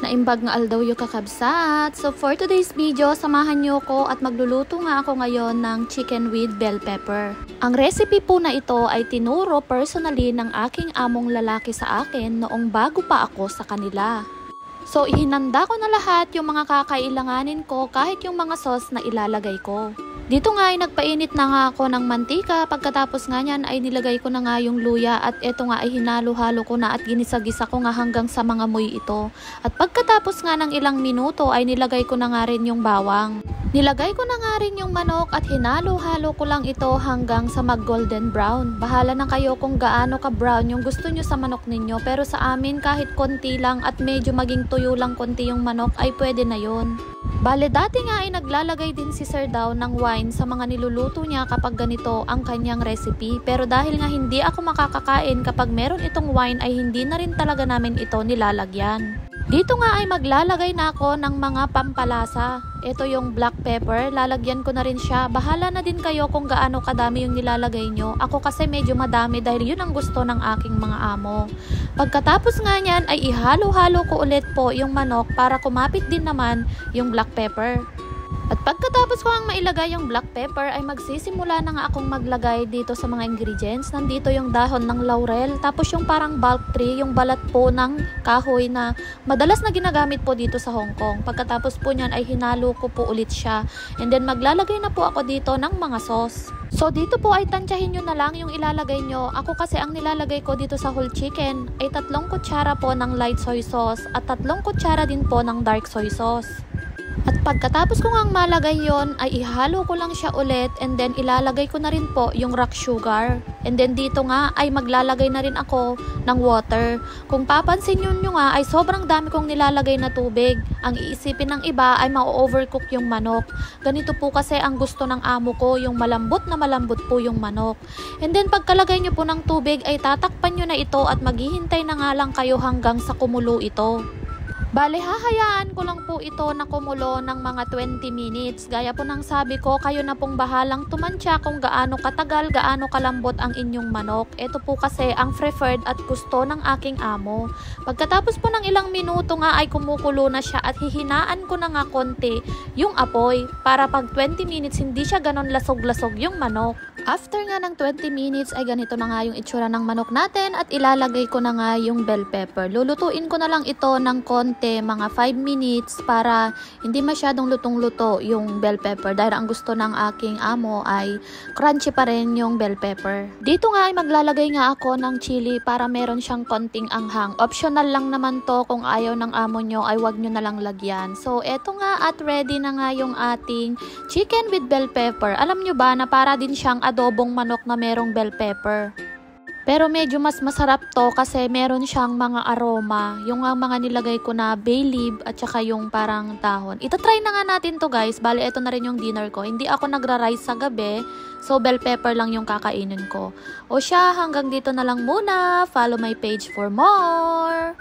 Naimbag nga aldaw yung kakabsat. So for today's video, samahan nyo ko at magluluto nga ako ngayon ng chicken with bell pepper. Ang recipe po na ito ay tinuro personally ng aking among lalaki sa akin noong bago pa ako sa kanila. So ihinanda ko na lahat yung mga kakailanganin ko kahit yung mga sauce na ilalagay ko. Dito nga ay nagpainit na nga ako ng mantika, pagkatapos nga niyan ay nilagay ko na nga yung luya at eto nga ay hinalo-halo ko na at ginisa-gisa ko nga hanggang sa mga moy ito. At pagkatapos nga ng ilang minuto ay nilagay ko na nga rin yung bawang. Nilagay ko na nga rin yung manok at hinalo-halo ko lang ito hanggang sa mag-golden brown. Bahala na kayo kung gaano ka-brown yung gusto nyo sa manok ninyo, pero sa amin kahit konti lang at medyo maging tuyo lang konti yung manok ay pwede na yon. Bale, dati nga ay naglalagay din si Sir daw ng wine sa mga niluluto niya kapag ganito ang kanyang recipe. Pero dahil nga hindi ako makakakain kapag meron itong wine ay hindi na rin talaga namin ito nilalagyan. Dito nga ay maglalagay na ako ng mga pampalasa. Ito yung black pepper, lalagyan ko na rin siya. Bahala na din kayo kung gaano kadami yung nilalagay nyo. Ako kasi medyo madami dahil yun ang gusto ng aking mga amo. Pagkatapos nga niyan ay ihalo-halo ko ulit po yung manok para kumapit din naman yung black pepper. At pagkatapos ko ang mailagay yung black pepper ay magsisimula na nga akong maglagay dito sa mga ingredients. Nandito yung dahon ng laurel, tapos yung parang bulk tree, yung balat po ng kahoy na madalas na ginagamit po dito sa Hong Kong. Pagkatapos po niyan ay hinalo ko po ulit siya. And then maglalagay na po ako dito ng mga sauce. So dito po ay tansyahin nyo na lang yung ilalagay nyo. Ako kasi ang nilalagay ko dito sa whole chicken ay 3 kutsara po ng light soy sauce at 3 kutsara din po ng dark soy sauce. At pagkatapos ko ngang malagay yon ay ihalo ko lang siya ulit and then ilalagay ko na rin po yung rock sugar. And then dito nga ay maglalagay na rin ako ng water. Kung papansin nyo nga ay sobrang dami kong nilalagay na tubig. Ang iisipin ng iba ay ma-overcook yung manok. Ganito po kasi ang gusto ng amo ko, yung malambot na malambot po yung manok. And then pagkalagay nyo po ng tubig ay tatakpan nyo na ito at maghihintay na nga lang kayo hanggang sa kumulo ito. Bale, hahayaan ko lang po ito na kumulo ng mga 20 minutes. Gaya po ng sabi ko, kayo na pong bahalang tumansya kung gaano katagal, gaano kalambot ang inyong manok. Ito po kasi ang preferred at gusto ng aking amo. Pagkatapos po ng ilang minuto nga ay kumukulo na siya at hihinaan ko na nga konti yung apoy para pag 20 minutes hindi siya ganon lasog-lasog yung manok. After nga ng 20 minutes ay ganito na nga yung itsura ng manok natin at ilalagay ko na nga yung bell pepper. Lulutuin ko na lang ito ng konti, mga 5 minutes para hindi masyadong lutong-luto yung bell pepper dahil ang gusto ng aking amo ay crunchy pa rin yung bell pepper. Dito nga ay maglalagay nga ako ng chili para meron siyang konting anghang. Optional lang naman to, kung ayaw ng amo nyo ay wag nyo na lang lagyan. So eto nga at ready na nga yung ating chicken with bell pepper. Alam nyo ba na para din siyang adobong manok na merong bell pepper. Pero medyo mas masarap to kasi meron siyang mga aroma. Yung mga nilagay ko na bay leaf at saka yung parang dahon. Itatry na nga natin to guys. Bale, ito na rin yung dinner ko. Hindi ako nagra-rice sa gabi. So, bell pepper lang yung kakainin ko. O siya, hanggang dito na lang muna. Follow my page for more!